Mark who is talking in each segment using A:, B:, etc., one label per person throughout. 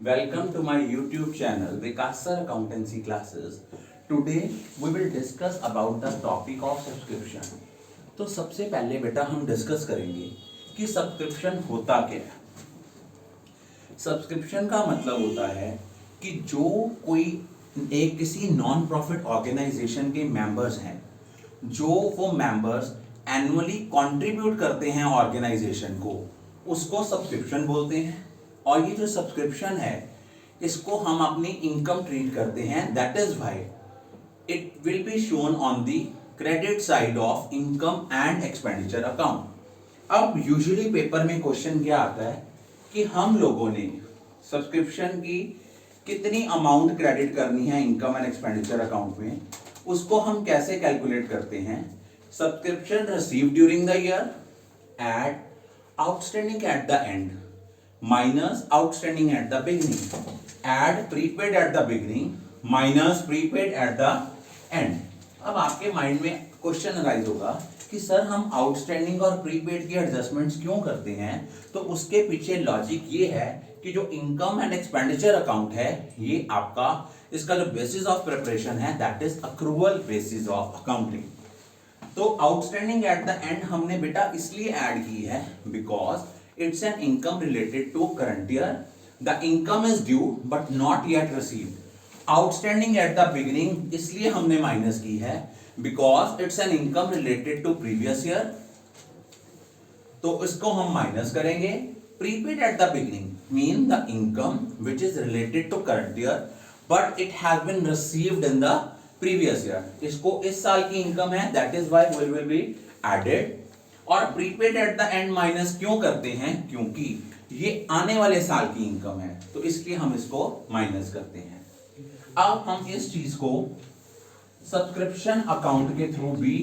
A: Welcome to my YouTube channel Vikas Sir Accountancy Classes. Today we will discuss about the topic of subscription. तो सबसे पहले बेटा हम discuss करेंगे कि सब्सक्रिप्शन होता क्या है। सब्सक्रिप्शन का मतलब होता है कि जो कोई एक किसी नॉन प्रॉफिट ऑर्गेनाइजेशन के मेंबर्स हैं, जो वो मेंबर्स एनुअली कंट्रीब्यूट करते हैं ऑर्गेनाइजेशन को, उसको सब्सक्रिप्शन बोलते हैं। और ये जो सब्सक्रिप्शन है इसको हम अपनी इनकम ट्रीट करते हैं। That is why it will be shown on the credit side of income and expenditure account. अब यूजुअली पेपर में क्वेश्चन क्या आता है कि हम लोगों ने सब्सक्रिप्शन की कितनी अमाउंट क्रेडिट करनी है इनकम एंड एक्सपेंडिचर अकाउंट में, उसको हम कैसे कैलकुलेट करते हैं। Subscription received during the year, add outstanding at the end minus outstanding at the beginning, add prepaid at the beginning minus prepaid at the end। अब आपके माइंड में question arise होगा कि सर हम आउटस्टैंडिंग और prepaid की adjustments क्यों करते हैं। तो उसके पीछे लॉजिक ये है कि जो इनकम एंड एक्सपेंडिचर अकाउंट है ये आपका इसका जो बेसिस ऑफ प्रिपरेशन है that is accrual basis of accounting. तो आउटस्टैंडिंग एट द एंड हमने बेटा इसलिए ऐड की है because it's an income related to current year. The income is due but not yet received. Outstanding at the beginning इसलिए हमने minus की है because it's an income related to previous year, तो इसको हम माइनस करेंगे। Prepaid at the beginning mean the income which is related to current year but it has been received in the previous year। इसको इस साल की income है that is why we will be added। और prepaid at the and minus क्यों करते हैं, क्योंकि ये आने वाले साल की इनकम है तो इसलिए हम इसको माइनस करते हैं। अब हम इस चीज को सब्सक्रिप्शन अकाउंट के थ्रू भी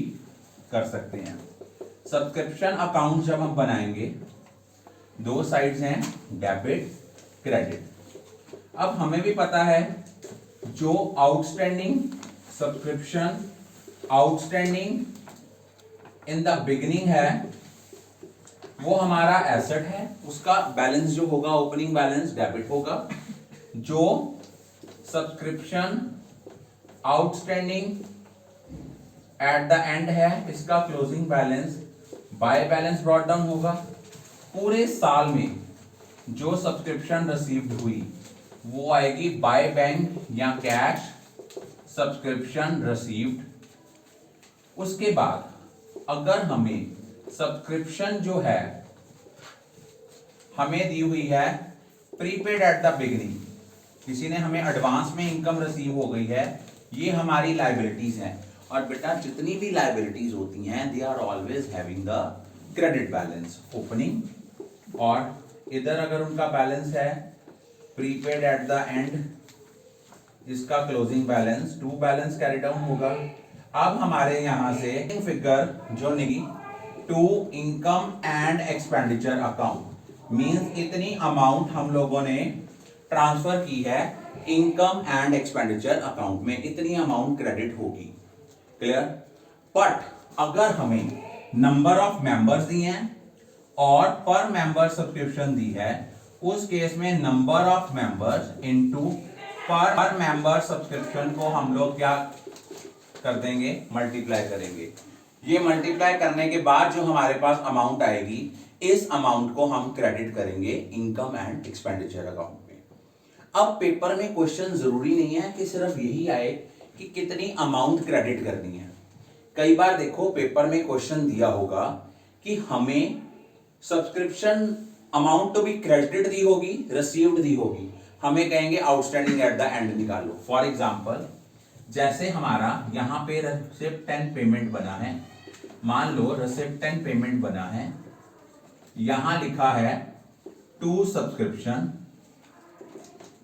A: कर सकते हैं। सब्सक्रिप्शन अकाउंट जब हम बनाएंगे दो साइड्स हैं डेबिट क्रेडिट। अब हमें भी पता है जो outstanding subscription outstanding in the beginning है वो हमारा एसेट है, उसका बैलेंस जो होगा ओपनिंग बैलेंस डेबिट होगा। जो subscription outstanding at the and है इसका closing balance by balance brought down होगा। पूरे साल में जो सब्सक्रिप्शन रिसीव्ड हुई वो आएगी बाय बैंक या कैश सब्सक्रिप्शन रिसीव्ड। उसके बाद अगर हमें सब्सक्रिप्शन जो है हमें दी हुई है प्रीपेड एट द बिगिनिंग, किसी ने हमें एडवांस में इनकम रिसीव हो गई है, ये हमारी लायबिलिटीज हैं। और बेटा जितनी भी लायबिलिटीज होती हैं they are always having the credit balance opening. और इधर अगर उनका बैलेंस है प्रीपेड एट द एंड, इसका closing balance to balance carry down होगा। अब हमारे यहां से फिगर जो निकली to income and expenditure account means इतनी अमाउंट हम लोगों ने ट्रांसफर की है इनकम एंड एक्सपेंडिचर अकाउंट में, इतनी अमाउंट क्रेडिट होगी। क्लियर। बट अगर हमें नंबर ऑफ मेंबर्स दिए हैं और पर मेंबर सब्सक्रिप्शन दी है उस केस में नंबर ऑफ मेंबर्स इनटू पर मेंबर सब्सक्रिप्शन को हम लोग क्या कर देंगे, मल्टीप्लाई करेंगे। ये मल्टीप्लाई करने के बाद जो हमारे पास अमाउंट आएगी इस अमाउंट को हम क्रेडिट करेंगे इनकम एंड एक्सपेंडिचर अकाउंट में। अब पेपर में क्वेश्चन जरूरी नहीं है कि सिर्फ यही आए कि कितनी अमाउंट क्रेडिट करनी है। कई बार देखो पेपर में क्वेश्चन दिया होगा कि हमें सब्सक्रिप्शन अमाउंट तो भी क्रेडिट दी होगी रिसीव्ड दी होगी, हमें कहेंगे आउटस्टैंडिंग एट द एंड निकालो। फॉर एग्जाम्पल जैसे हमारा यहाँ पे रिसिप्ट एंड पेमेंट बना है, मान लो रिसिप्ट एंड पेमेंट बना है, यहां लिखा है टू सब्सक्रिप्शन।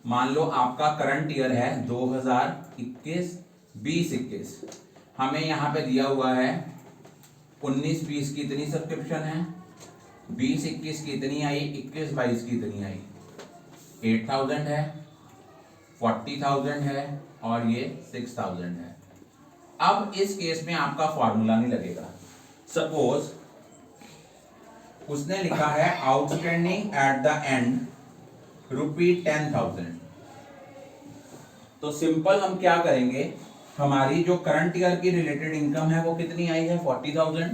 A: मान लो आपका करंट ईयर है 2021 2021, हमें यहां पे दिया हुआ है 19-20 की इतनी सब्सक्रिप्शन है, 20-21 की इतनी आई, 21-22 की इतनी आई, 8000 है, 40,000 है और ये 6,000 है। अब इस केस में आपका फॉर्मूला नहीं लगेगा। सपोज उसने लिखा है आउटस्टैंडिंग एट द एंड ₹10,000। तो सिंपल हम क्या करेंगे, हमारी जो करंट ईयर की रिलेटेड इनकम है वो कितनी आई है 40,000,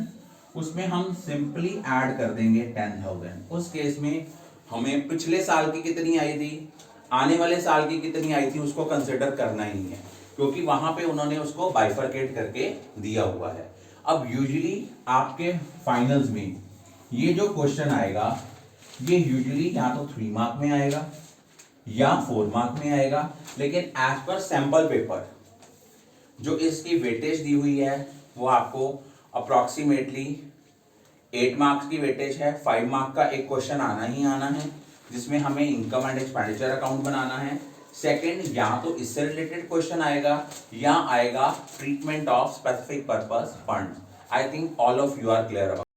A: उसमें हम सिंपली ऐड कर देंगे 10,000। उस केस में हमें पिछले साल की कितनी आई थी, आने वाले साल की कितनी आई थी, उसको कंसिडर करना ही है, क्योंकि वहां पे उन्होंने उसको बाइफरकेट करके दिया हुआ है। अब यूजुअली आपके फाइनल्स में ये जो क्वेश्चन आएगा, ये यूजुअली या तो 3 मार्क में आएगा या 4 मार्क में आएगा, लेकिन एज पर सैंपल पेपर जो इसकी वेटेज दी हुई है वो आपको अप्रोक्सीमेटली 8 मार्क्स की वेटेज है। 5 मार्क का एक क्वेश्चन आना ही आना है, जिसमें हमें इनकम एंड एक्सपेंडिचर अकाउंट बनाना है। सेकंड, या तो इससे रिलेटेड क्वेश्चन आएगा या आएगा treatment of specific purpose fund. I think all of you are clear about.